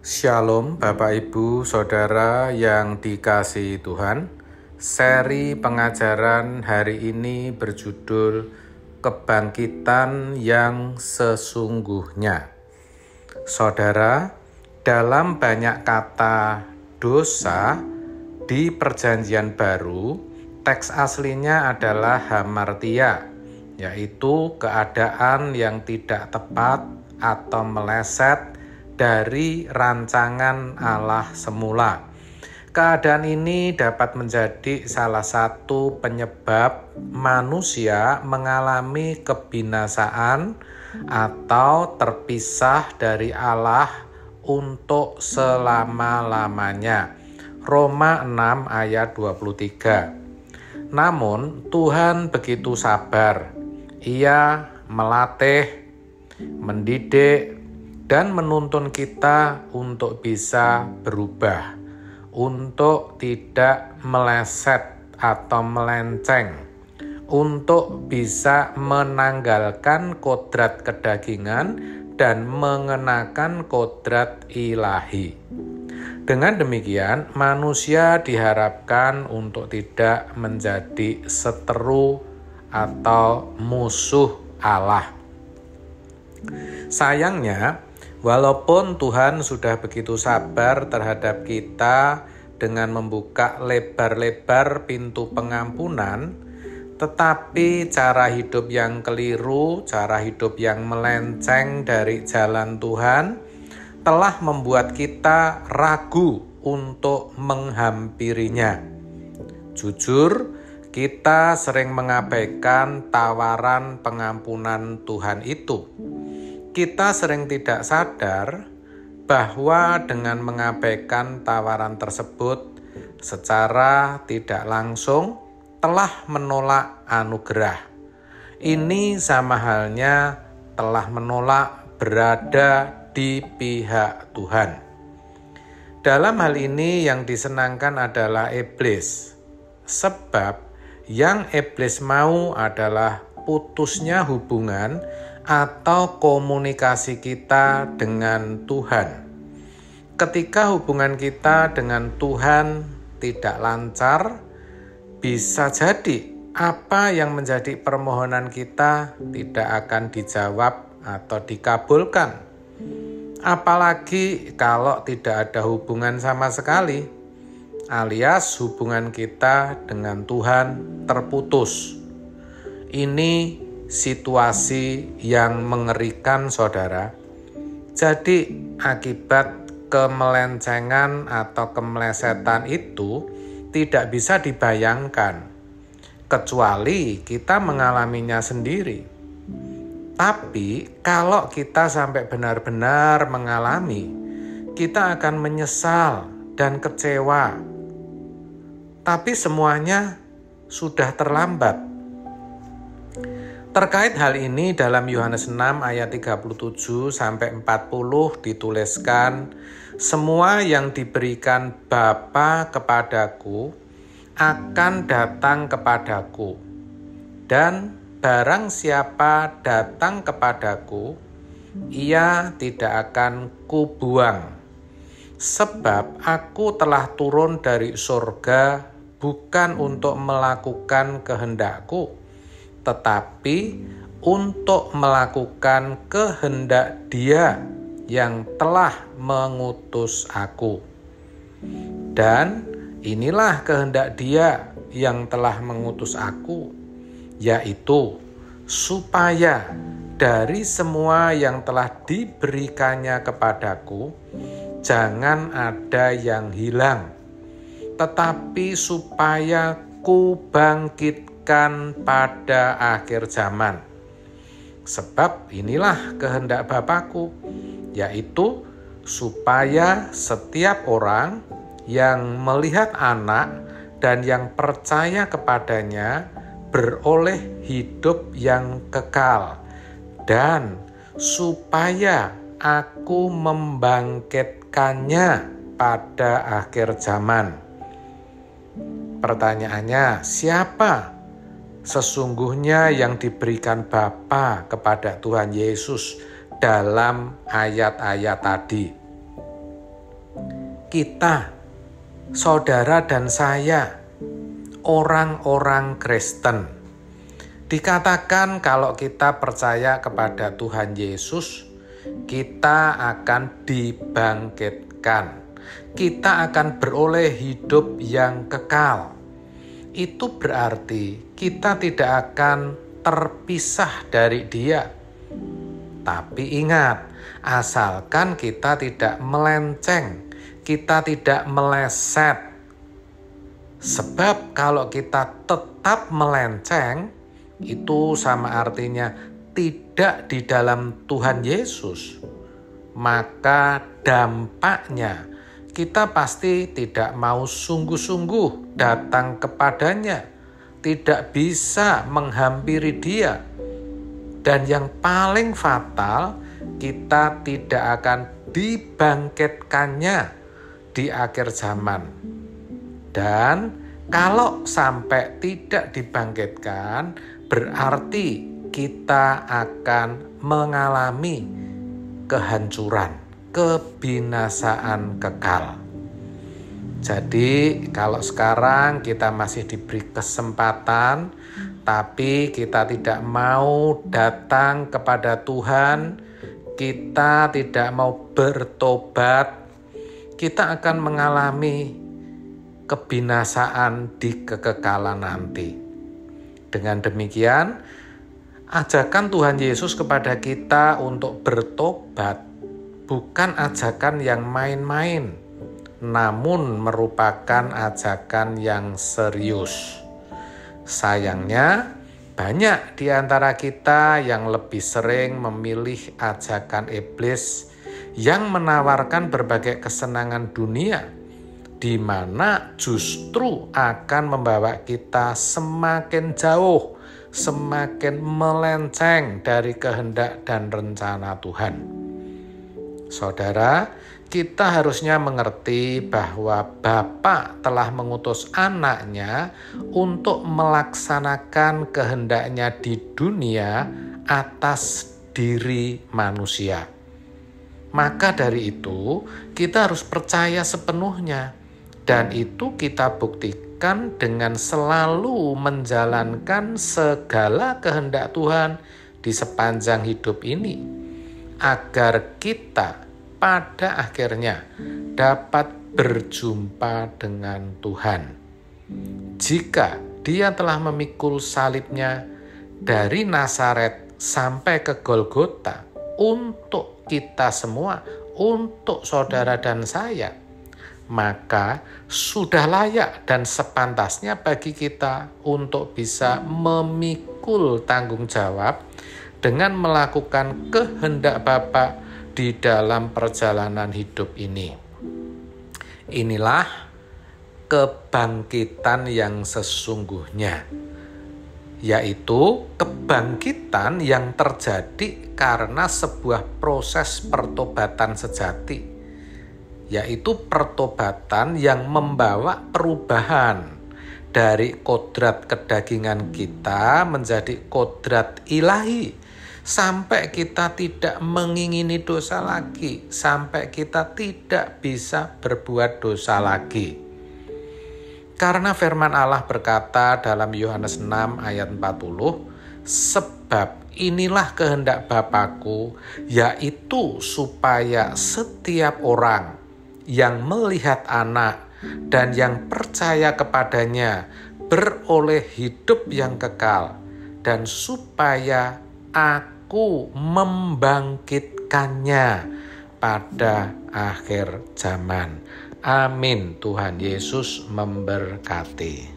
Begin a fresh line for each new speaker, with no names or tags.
Shalom Bapak Ibu Saudara yang dikasihi Tuhan. Seri pengajaran hari ini berjudul Kebangkitan yang Sesungguhnya. Saudara, dalam banyak kata dosa di Perjanjian Baru, teks aslinya adalah hamartia, yaitu keadaan yang tidak tepat atau meleset dari rancangan Allah semula. Keadaan ini dapat menjadi salah satu penyebab manusia mengalami kebinasaan atau terpisah dari Allah untuk selama-lamanya. Roma 6 ayat 23. Namun Tuhan begitu sabar. Ia melatih, mendidik, dan menuntun kita untuk bisa berubah, untuk tidak meleset atau melenceng, untuk bisa menanggalkan kodrat kedagingan dan mengenakan kodrat ilahi. Dengan demikian, manusia diharapkan untuk tidak menjadi seteru atau musuh Allah. Sayangnya, walaupun Tuhan sudah begitu sabar terhadap kita dengan membuka lebar-lebar pintu pengampunan, tetapi cara hidup yang keliru, cara hidup yang melenceng dari jalan Tuhan, telah membuat kita ragu untuk menghampirinya. Jujur, kita sering mengabaikan tawaran pengampunan Tuhan itu. Kita sering tidak sadar bahwa dengan mengabaikan tawaran tersebut secara tidak langsung telah menolak anugerah. Ini sama halnya telah menolak berada di pihak Tuhan. Dalam hal ini yang disenangkan adalah iblis, sebab yang iblis mau adalah putusnya hubungan atau komunikasi kita dengan Tuhan. Ketika hubungan kita dengan Tuhan tidak lancar, bisa jadi apa yang menjadi permohonan kita tidak akan dijawab atau dikabulkan. Apalagi kalau tidak ada hubungan sama sekali, alias hubungan kita dengan Tuhan terputus. Ini situasi yang mengerikan, saudara. Jadi akibat kemelencengan atau kemelesetan itu tidak bisa dibayangkan, kecuali kita mengalaminya sendiri. Tapi kalau kita sampai benar-benar mengalami, kita akan menyesal dan kecewa. Tapi semuanya sudah terlambat. Terkait hal ini dalam Yohanes 6 ayat 37 sampai 40 dituliskan, semua yang diberikan Bapa kepadaku akan datang kepadaku, dan barang siapa datang kepadaku, ia tidak akan kubuang. Sebab aku telah turun dari surga bukan untuk melakukan kehendakku, tetapi untuk melakukan kehendak Dia yang telah mengutus aku. Dan inilah kehendak Dia yang telah mengutus aku, yaitu supaya dari semua yang telah diberikannya kepadaku, jangan ada yang hilang, tetapi supaya kubangkitkan pada akhir zaman. Sebab inilah kehendak Bapa-Ku, yaitu supaya setiap orang yang melihat Anak dan yang percaya kepadanya beroleh hidup yang kekal, dan supaya Aku membangkitkannya pada akhir zaman. Pertanyaannya, siapa sesungguhnya yang diberikan Bapa kepada Tuhan Yesus dalam ayat-ayat tadi? kita, saudara dan saya, orang-orang Kristen. Dikatakan kalau kita percaya kepada Tuhan Yesus, kita akan dibangkitkan. Kita akan beroleh hidup yang kekal. Itu berarti kita tidak akan terpisah dari Dia. Tapi ingat, asalkan kita tidak melenceng, kita tidak meleset. Sebab kalau kita tetap melenceng, itu sama artinya tidak di dalam Tuhan Yesus. Maka dampaknya kita pasti tidak mau sungguh-sungguh datang kepadanya, tidak bisa menghampiri Dia. Dan yang paling fatal, kita tidak akan dibangkitkannya di akhir zaman. Dan kalau sampai tidak dibangkitkan, berarti kita akan mengalami kehancuran, kebinasaan kekal. Jadi kalau sekarang kita masih diberi kesempatan, tapi kita tidak mau datang kepada Tuhan, kita tidak mau bertobat, kita akan mengalami kebinasaan di kekekalan nanti. Dengan demikian, ajakan Tuhan Yesus kepada kita untuk bertobat bukan ajakan yang main-main, namun merupakan ajakan yang serius. Sayangnya, banyak di antara kita yang lebih sering memilih ajakan iblis yang menawarkan berbagai kesenangan dunia, di mana justru akan membawa kita semakin jauh, semakin melenceng dari kehendak dan rencana Tuhan. Saudara, kita harusnya mengerti bahwa Bapa telah mengutus anaknya untuk melaksanakan kehendaknya di dunia atas diri manusia. Maka dari itu, kita harus percaya sepenuhnya. Dan itu kita buktikan dengan selalu menjalankan segala kehendak Tuhan di sepanjang hidup ini, agar kita pada akhirnya dapat berjumpa dengan Tuhan. Jika Dia telah memikul salibnya dari Nazaret sampai ke Golgota untuk kita semua, untuk saudara dan saya, maka sudah layak dan sepantasnya bagi kita untuk bisa memikul tanggung jawab dengan melakukan kehendak Bapa di dalam perjalanan hidup ini. Inilah kebangkitan yang sesungguhnya, yaitu kebangkitan yang terjadi karena sebuah proses pertobatan sejati, yaitu pertobatan yang membawa perubahan dari kodrat kedagingan kita menjadi kodrat ilahi, sampai kita tidak mengingini dosa lagi, sampai kita tidak bisa berbuat dosa lagi. Karena firman Allah berkata dalam Yohanes 6 ayat 40, sebab inilah kehendak Bapa-Ku, yaitu supaya setiap orang yang melihat Anak dan yang percaya kepadanya beroleh hidup yang kekal, dan supaya Aku membangkitkannya pada akhir zaman. Amin. Tuhan Yesus memberkati.